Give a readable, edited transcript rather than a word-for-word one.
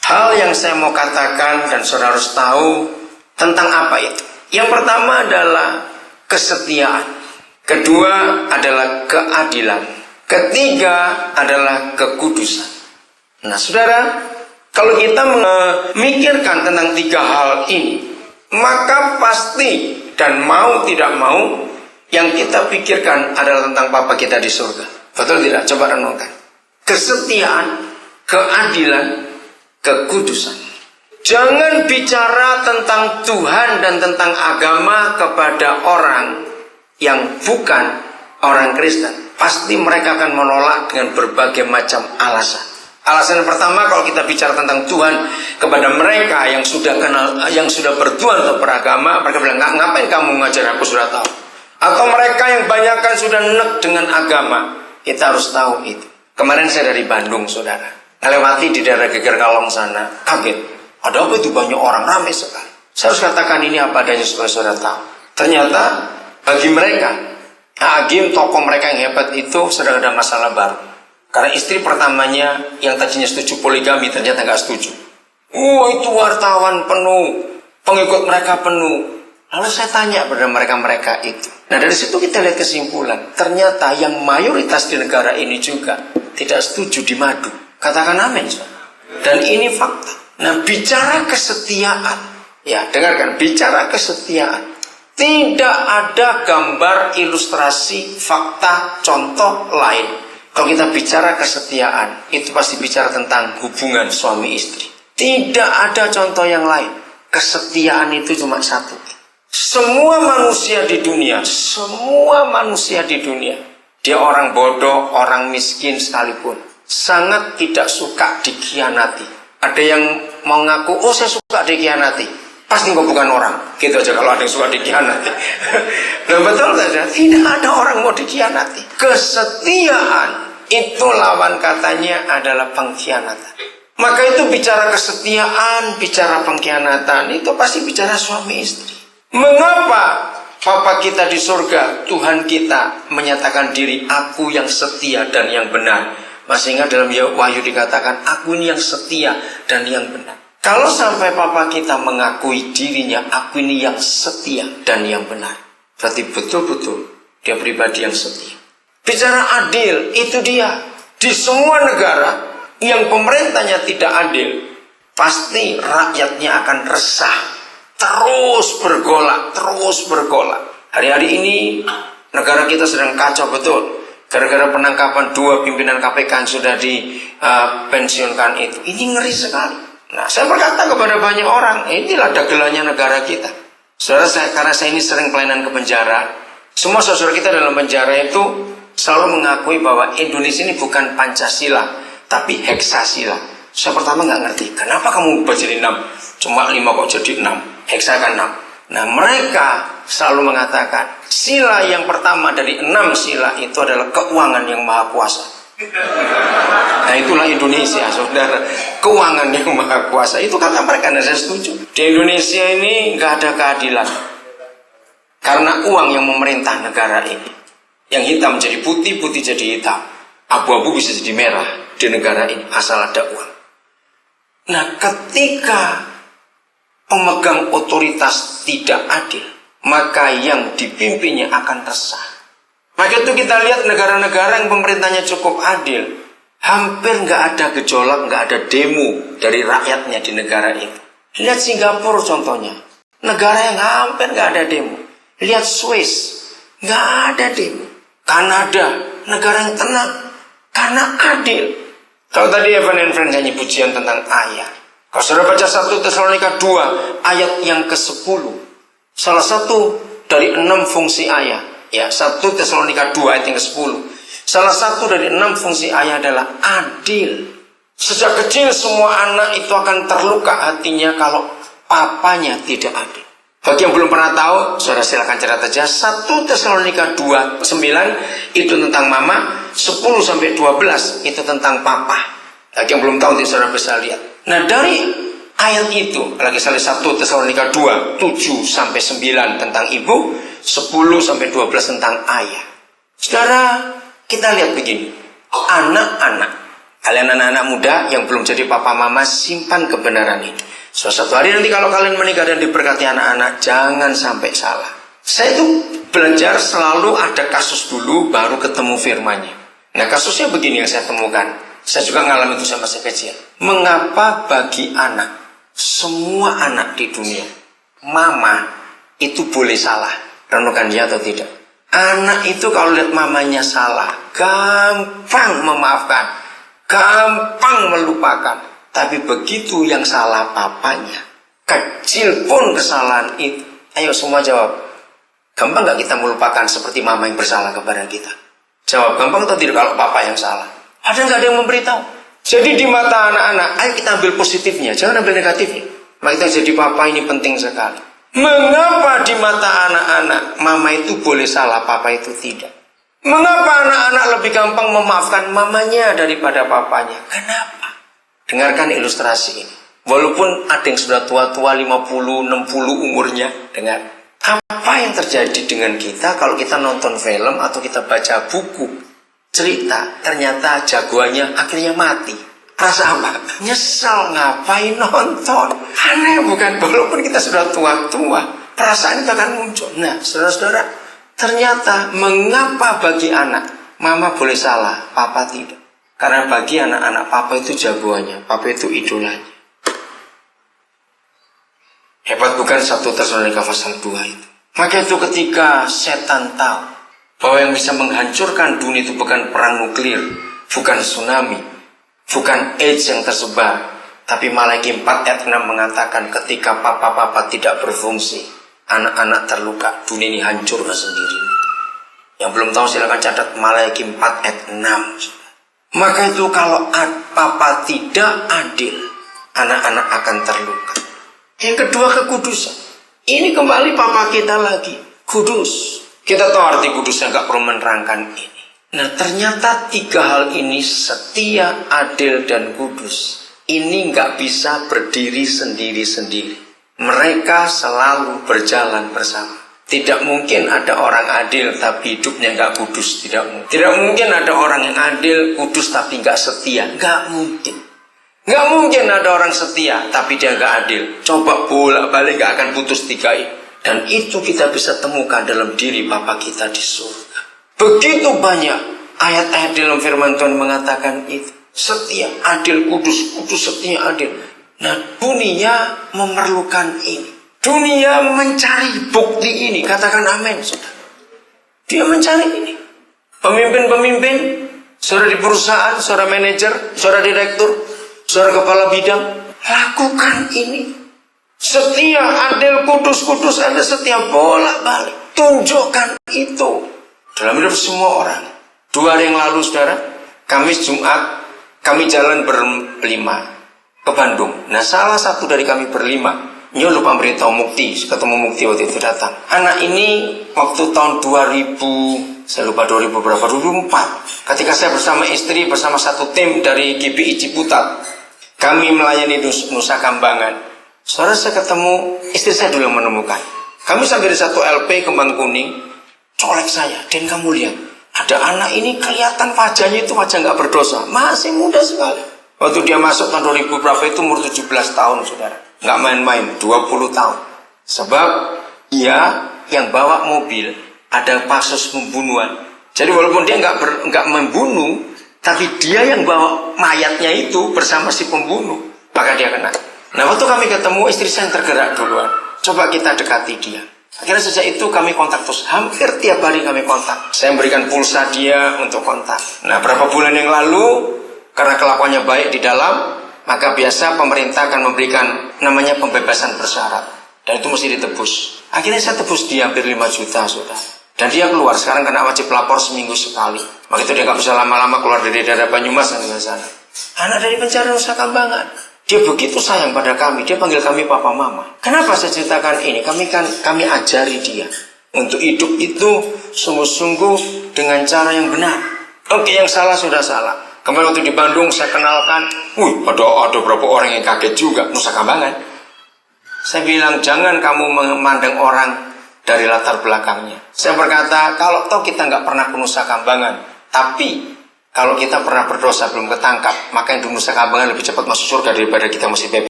Hal yang saya mau katakan dan saudara harus tahu tentang apa itu. Yang pertama adalah kesetiaan. Kedua adalah keadilan. Ketiga adalah kekudusan. Nah saudara, kalau kita memikirkan tentang tiga hal ini, maka pasti dan mau tidak mau yang kita pikirkan adalah tentang Bapa kita di surga. Betul tidak? Coba renungkan. Kesetiaan, keadilan, kekudusan. Jangan bicara tentang Tuhan dan tentang agama kepada orang yang bukan orang Kristen. Pasti mereka akan menolak dengan berbagai macam alasan. Alasan yang pertama, kalau kita bicara tentang Tuhan kepada mereka yang sudah kenal, yang sudah bertuhan atau beragama, mereka bilang, ngapain kamu ngajar, aku sudah tahu. Atau mereka yang banyakkan sudah nek dengan agama. Kita harus tahu itu. Kemarin saya dari Bandung, saudara, melewati di daerah Geger Kalong sana, kaget. Ada apa itu, banyak orang, ramai sekali. Saya harus katakan ini apa adanya supaya saudara tahu. Ternyata bagi mereka, Agim, tokoh mereka yang hebat itu sedang ada masalah baru. Karena istri pertamanya yang tadinya setuju poligami ternyata nggak setuju. Itu wartawan penuh, pengikut mereka penuh. Lalu saya tanya pada mereka-mereka itu. Nah dari situ kita lihat kesimpulan. Ternyata yang mayoritas di negara ini juga tidak setuju di madu. Katakan amin. Dan ini fakta. Nah bicara kesetiaan. Ya dengarkan, bicara kesetiaan. Tidak ada gambar, ilustrasi, fakta, contoh lain. Kalau kita bicara kesetiaan, itu pasti bicara tentang hubungan suami istri. Tidak ada contoh yang lain. Kesetiaan itu cuma satu. Semua manusia di dunia, dia orang bodoh, orang miskin sekalipun, sangat tidak suka dikhianati. Ada yang mau ngaku, saya suka dikhianati. Pasti kok bukan orang. Gitu aja kalau ada yang suka dikhianati. Nah, betul saja, tidak ada orang mau dikhianati. Kesetiaan itu lawan katanya adalah pengkhianatan. Maka itu bicara kesetiaan, bicara pengkhianatan, itu pasti bicara suami istri. Mengapa Bapa kita di surga, Tuhan kita menyatakan diri, aku yang setia dan yang benar. Masih ingat dalam Wahyu dikatakan, aku ini yang setia dan yang benar. Kalau sampai Bapa kita mengakui dirinya, aku ini yang setia dan yang benar, berarti betul-betul dia pribadi yang setia. Bicara adil, itu dia. Di semua negara yang pemerintahnya tidak adil, pasti rakyatnya akan resah. Terus bergolak. Hari-hari ini negara kita sedang kacau betul. Gara-gara penangkapan 2 pimpinan KPK yang sudah dipensiunkan itu. Ini ngeri sekali. Nah, saya berkata kepada banyak orang, inilah dagelannya negara kita. Saudara, karena saya ini sering pelayanan ke penjara. Semua saudara kita dalam penjara itu selalu mengakui bahwa Indonesia ini bukan Pancasila, tapi Heksasila. Saya pertama nggak ngerti, kenapa kamu ubah jadi 6? Cuma 5 kok jadi 6? Heksa kan 6. Nah mereka selalu mengatakan sila yang pertama dari 6 sila itu adalah keuangan yang maha kuasa. Nah itulah Indonesia, saudara. Keuangan yang maha kuasa, itu kata mereka, dan saya setuju. Di Indonesia ini nggak ada keadilan. Karena uang yang memerintah negara ini. Yang hitam jadi putih, putih jadi hitam. Abu-abu bisa jadi merah di negara ini, asal ada uang. Nah ketika pemegang otoritas tidak adil, maka yang dipimpinnya akan resah. Maka itu kita lihat negara-negara yang pemerintahnya cukup adil, hampir nggak ada gejolak, nggak ada demo dari rakyatnya di negara itu. Lihat Singapura contohnya, negara yang hampir nggak ada demo. Lihat Swiss, nggak ada demo. Kanada, negara yang tenang, karena adil. Kalau tadi Evan and Friends nyanyi pujian tentang ayat. Kalau sudah baca 1 Tesalonika 2 ayat yang ke-10, salah satu dari 6 fungsi ayat, ya 1 Tesalonika 2 ayat yang ke-10, salah satu dari 6 fungsi ayat adalah adil. Sejak kecil semua anak itu akan terluka hatinya kalau papanya tidak adil. Bagi yang belum pernah tahu, saudara silakan catat saja. 1 Tesalonika 2 9 itu tentang mama, 10-12 itu tentang papa. Bagi yang belum tahu, nanti saudara bisa lihat. Nah dari ayat itu, lagi sekali 1 Tesalonika 2 7-9 tentang ibu, 10-12 tentang ayah. Saudara, kita lihat begini, anak-anak Kalian anak-anak muda yang belum jadi papa mama, simpan kebenaran ini. Suatu hari nanti kalau kalian menikah dan diberkati anak-anak, jangan sampai salah. Saya itu belajar selalu ada kasus dulu, baru ketemu firmannya. Nah kasusnya begini yang saya temukan. Saya juga ngalami itu sama saya kecil. Mengapa bagi anak, semua anak di dunia, mama itu boleh salah? Renungkan ya atau tidak? Anak itu kalau lihat mamanya salah, gampang memaafkan, gampang melupakan. Tapi begitu yang salah papanya, kecil pun kesalahan itu, ayo semua jawab. Gampang gak kita melupakan seperti mama yang bersalah kepada kita? Jawab, gampang atau tidak kalau papa yang salah? Ada nggak ada yang memberitahu? Jadi di mata anak-anak, ayo kita ambil positifnya, jangan ambil negatifnya. Maka kita jadi papa ini penting sekali. Mengapa di mata anak-anak mama itu boleh salah, papa itu tidak? Mengapa anak-anak lebih gampang memaafkan mamanya daripada papanya? Kenapa? Dengarkan ilustrasi ini. Walaupun ada yang sudah tua-tua 50, 60 umurnya, dengar. Apa yang terjadi dengan kita kalau kita nonton film atau kita baca buku, cerita, ternyata jagoannya akhirnya mati. Rasa apa? Nyesel, ngapain nonton? Aneh bukan? Walaupun kita sudah tua-tua, perasaan itu akan muncul. Nah, saudara-saudara, ternyata mengapa bagi anak, mama boleh salah, papa tidak? Karena bagi anak-anak, papa itu jagoannya, papa itu idolanya. Hebat bukan 1 Tesalonika pasal 2 itu. Maka itu ketika setan tahu bahwa yang bisa menghancurkan dunia itu bukan perang nuklir, bukan tsunami, bukan AIDS yang tersebar, tapi Malaikat 4 ayat 6 mengatakan ketika papa-papa tidak berfungsi, anak-anak terluka, dunia ini hancur sendiri. Yang belum tahu silakan catat Malaikat 4 ayat 6. Maka itu kalau papa tidak adil, anak-anak akan terluka. Yang kedua, kekudusan. Ini kembali papa kita lagi, kudus. Kita tahu arti kudusnya, gak perlu menerangkan ini. Nah ternyata 3 hal ini, setia, adil, dan kudus, ini gak bisa berdiri sendiri-sendiri. Mereka selalu berjalan bersama. Tidak mungkin ada orang adil tapi hidupnya gak kudus. Tidak mungkin. Tidak mungkin ada orang yang adil, kudus tapi gak setia. Gak mungkin. Gak mungkin ada orang setia tapi dia gak adil. Coba bolak-balik gak akan putus 3 ini. Dan itu kita bisa temukan dalam diri Bapa kita di surga. Begitu banyak ayat-ayat dalam firman Tuhan mengatakan itu. Setia, adil, kudus, kudus, setia, adil. Nah dunia memerlukan ini. Dunia mencari bukti ini. Katakan amin, saudara. Dia mencari ini. Pemimpin-pemimpin, saudara di perusahaan, saudara manajer, saudara direktur, saudara kepala bidang, lakukan ini. Setia, adil, kudus, kudus, Anda setia, bolak-balik. Tunjukkan itu dalam hidup semua orang. 2 hari yang lalu, saudara, Kamis Jumat, kami jalan berlima ke Bandung. Nah salah satu dari kami berlima, dia lupa beritahu Mukti, ketemu Mukti waktu itu datang. Anak ini waktu tahun 2000, saya lupa 2000 berapa, 2004. Ketika saya bersama istri, bersama satu tim dari GBI Ciputat, kami melayani Nusa Kambangan. Saudara, saya ketemu, istri saya dulu yang menemukan. Kami sampai di satu LP Kembang Kuning, colek saya, dan kamu lihat, ada anak ini kelihatan wajahnya itu wajah nggak berdosa, masih muda sekali. Waktu dia masuk tahun 2000 berapa itu umur 17 tahun, saudara. Nggak main-main, 20 tahun. Sebab dia yang bawa mobil ada kasus pembunuhan. Jadi walaupun dia nggak membunuh, tapi dia yang bawa mayatnya itu bersama si pembunuh, maka dia kena. Nah waktu kami ketemu, istri saya yang tergerak duluan. Coba kita dekati dia. Akhirnya sejak itu kami kontak terus. Hampir tiap hari kami kontak. Saya memberikan pulsa dia untuk kontak. Nah berapa bulan yang lalu, karena kelakuannya baik di dalam, maka biasa pemerintah akan memberikan namanya pembebasan bersyarat. Dan itu mesti ditebus. Akhirnya saya tebus dia hampir 5 juta, saudara. Dan dia keluar, sekarang kena wajib lapor seminggu sekali. Maka itu dia gak bisa lama-lama keluar dari daerah Banyumas dan dari sana. Anak dari penjara Nusa Kambangan. Dia begitu sayang pada kami, dia panggil kami papa mama. Kenapa saya ceritakan ini? Kami ajari dia untuk hidup itu sungguh-sungguh dengan cara yang benar. Oke, yang salah sudah salah. Kemarin waktu di Bandung saya kenalkan, ada beberapa orang yang kaget juga, Nusa Kambangan. Saya bilang, jangan kamu memandang orang dari latar belakangnya. Saya berkata, kalau toh kita nggak pernah ke Nusa Kambangan, tapi Kalau kita pernah berdosa belum ketangkap, maka yang di Nusa Kambangan lebih cepat masuk surga daripada kita masih bebas.